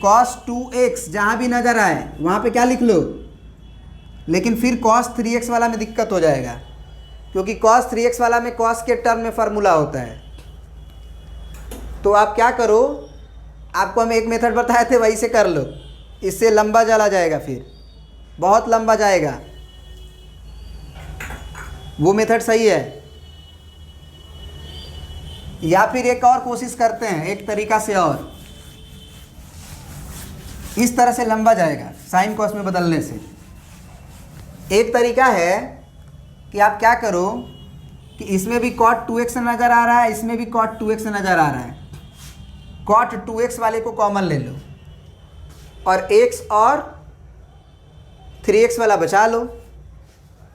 cos 2x जहाँ भी नज़र आए वहाँ पे क्या लिख लो, लेकिन फिर cos 3x वाला में दिक्कत हो जाएगा, क्योंकि cos 3x वाला में cos के टर्म में फार्मूला होता है। तो आप क्या करो, आपको हम एक मेथड बताए थे वही से कर लो, इससे लंबा चला जाएगा, फिर बहुत लंबा जाएगा। वो मेथड सही है, या फिर एक और कोशिश करते हैं एक तरीका से, और इस तरह से लंबा जाएगा साइन कॉस में बदलने से। एक तरीका है कि आप क्या करो कि इसमें भी cot 2x नज़र आ रहा है, इसमें भी cot 2x नज़र आ रहा है, cot 2x वाले को कॉमन ले लो और x और 3x वाला बचा लो।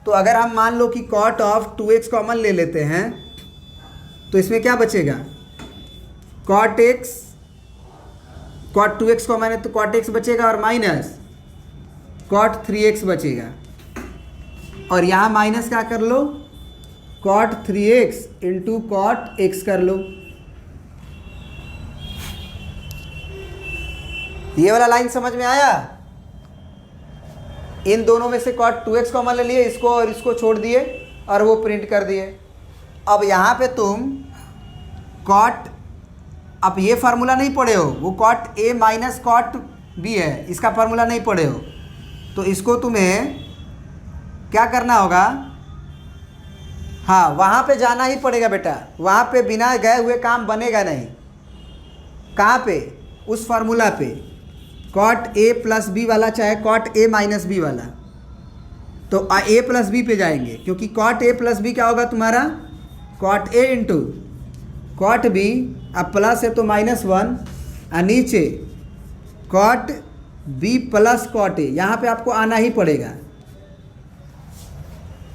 तो अगर हम मान लो कि cot ऑफ 2x कॉमन ले लेते हैं तो इसमें क्या बचेगा, cot 2x कॉमन है तो cot x बचेगा और माइनस cot 3x बचेगा, और यहाँ माइनस क्या कर लो, cot 3x into cot x कर लो। ये वाला लाइन समझ में आया? इन दोनों में से cot 2x कॉमन ले लिए, इसको और इसको छोड़ दिए और वो प्रिंट कर दिए। अब यहाँ पे तुम cot, अब ये फार्मूला नहीं पढ़े हो, वो cot a minus cot b है, इसका फार्मूला नहीं पढ़े हो, तो इसको तुम्हें क्या करना होगा, हाँ वहाँ पे जाना ही पड़ेगा बेटा, वहाँ पे बिना गए हुए काम बनेगा नहीं। कहाँ पे, उस फार्मूला पे, cot a प्लस बी वाला चाहे cot a माइनस बी वाला, तो a प्लस बी पे जाएंगे, क्योंकि cot a प्लस बी क्या होगा तुम्हारा, cot a into cot b, अब प्लस है तो -1, और नीचे cot b plus cot a, यहाँ पे आपको आना ही पड़ेगा,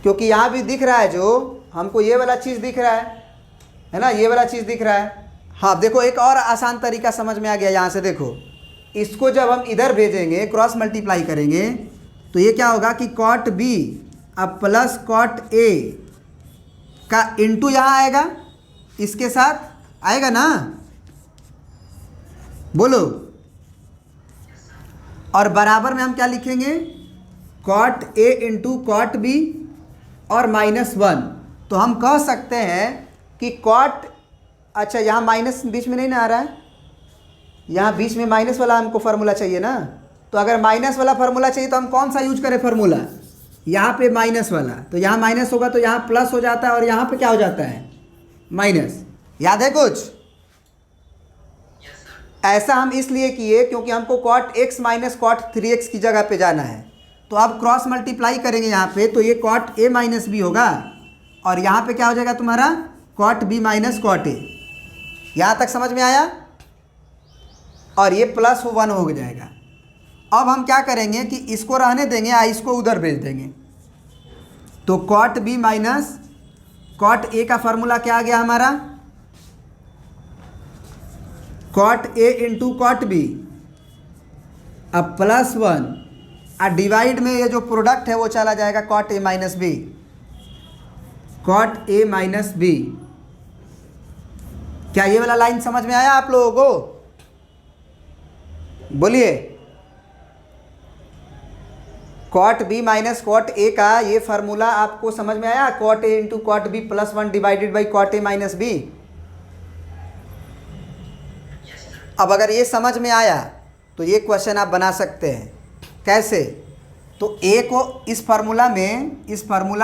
क्योंकि यहाँ भी दिख रहा है, जो हमको ये वाला चीज़ दिख रहा है ना, ये वाला चीज़ दिख रहा है। हाँ देखो, एक और आसान तरीका समझ में आ गया। यहाँ से देखो, इसको जब हम इधर भेजेंगे, क्रॉस मल्टीप्लाई करेंगे, तो ये क्या होगा कि cot b अब प्लस cot a का इंटू यहाँ आएगा, इसके साथ आएगा ना, बोलो, और बराबर में हम क्या लिखेंगे, cot a into cot b और -1। तो हम कह सकते हैं कि cot, अच्छा यहाँ माइनस बीच में नहीं ना आ रहा है, यहाँ बीच में माइनस वाला हमको फार्मूला चाहिए ना, तो अगर माइनस वाला फार्मूला चाहिए तो हम कौन सा यूज करें फार्मूला, यहाँ पे माइनस वाला, तो यहाँ माइनस होगा तो यहाँ प्लस हो जाता है, और यहाँ पे क्या हो जाता है, माइनस। याद है कुछ? ऐसा हम इसलिए किए क्योंकि हमको cot x minus cot 3x की जगह पे जाना है। तो अब क्रॉस मल्टीप्लाई करेंगे यहाँ पे, तो ये cot a माइनस बी होगा, और यहाँ पे क्या हो जाएगा तुम्हारा, cot b minus cot a। यहाँ तक समझ में आया? और ये प्लस 1 हो जाएगा। अब हम क्या करेंगे कि इसको रहने देंगे, इसको उधर भेज देंगे, तो cot b minus cot a का फार्मूला क्या आ गया हमारा, cot a into cot b, अब +1, और डिवाइड में ये जो प्रोडक्ट है वो चला जाएगा cot a minus b, cot a minus b. क्या ये वाला लाइन समझ में आया आप लोगों को? बोलिए। cot b minus cot a का ये फार्मूला आपको समझ में आया, cot a into cot b plus 1 divided by cot a minus b. अब अगर ये समझ में आया तो ये क्वेश्चन आप बना सकते हैं। कैसे? तो a को इस फार्मूला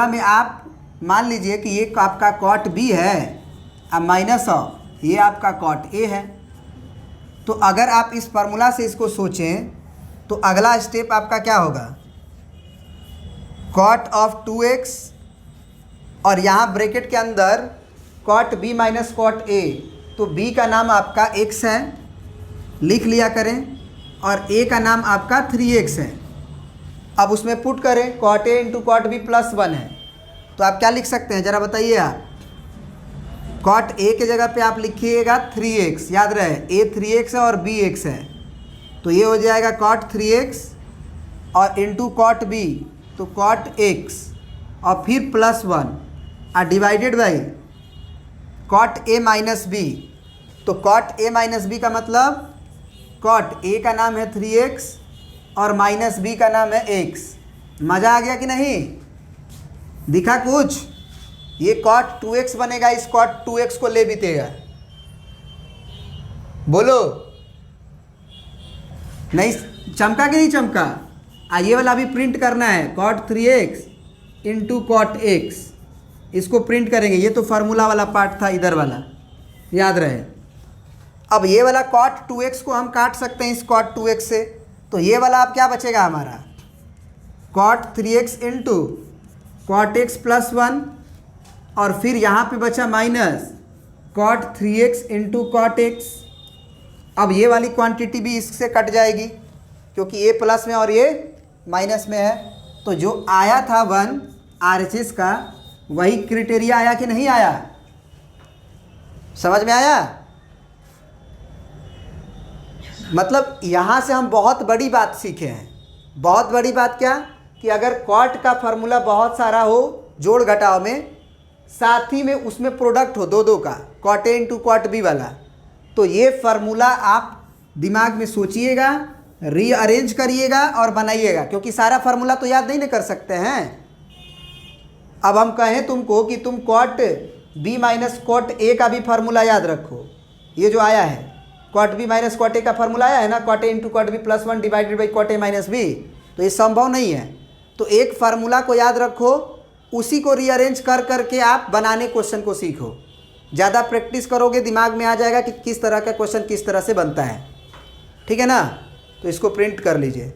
में आप मान लीजिए कि ये आपका cot b है, अब माइनस ऑफ ये आपका cot a है। तो अगर आप इस फार्मूला से इसको सोचें तो अगला स्टेप आपका क्या होगा, cot ऑफ 2x, और यहाँ ब्रैकेट के अंदर cot b minus cot a, तो b का नाम आपका x है, लिख लिया करें, और a का नाम आपका 3x है। अब उसमें पुट करें, cot a into cot b plus 1 है, तो आप क्या लिख सकते हैं ज़रा बताइए आप। cot a के जगह पे आप लिखिएगा 3x, याद रहे a 3x है और b x है, तो ये हो जाएगा cot 3x और इंटू cot b, तो cot x, और फिर +1 और divided by cot a minus B. तो cot a माइनस बी का मतलब कॉट ए का नाम है 3x और माइनस बी का नाम है x। मज़ा आ गया कि नहीं? दिखा कुछ? ये कॉट 2x बनेगा, इस कॉट 2x को ले बीतेगा। बोलो, नहीं चमका कि नहीं चमका? ये वाला अभी प्रिंट करना है, cot 3x into cot x, इसको प्रिंट करेंगे। ये तो फार्मूला वाला पार्ट था इधर वाला, याद रहे। अब ये वाला कॉट 2x को हम काट सकते हैं इस कॉट 2x से, तो ये वाला अब क्या बचेगा हमारा, cot 3x into cot x plus 1, और फिर यहाँ पे बचा minus cot 3x into cot x। अब ये वाली क्वांटिटी भी इससे कट जाएगी क्योंकि ये प्लस में और ये माइनस में है। तो जो आया था 1 RHS का, वही क्राइटेरिया आया कि नहीं आया? समझ में आया? मतलब यहाँ से हम बहुत बड़ी बात सीखे हैं। बहुत बड़ी बात क्या? कि अगर कॉट का फार्मूला बहुत सारा हो जोड़ घटाव में, साथ ही में उसमें प्रोडक्ट हो दो का, कॉट ए इंटू कॉट बी वाला, तो ये फार्मूला आप दिमाग में सोचिएगा, रीअरेंज करिएगा और बनाइएगा, क्योंकि सारा फार्मूला तो याद नहीं ना कर सकते हैं। अब हम कहें तुमको कि तुम cot B minus cot A का भी फार्मूला याद रखो, ये जो आया है cot B minus cot A का फार्मूला आया है ना, cot A into cot B plus 1 divided by cot A minus B, तो ये संभव नहीं है। तो एक फार्मूला को याद रखो, उसी को रीअरेंज कर करके आप बनाने क्वेश्चन को सीखो। ज़्यादा प्रैक्टिस करोगे दिमाग में आ जाएगा कि किस तरह का क्वेश्चन किस तरह से बनता है। ठीक है ना? तो इसको प्रिंट कर लीजिए।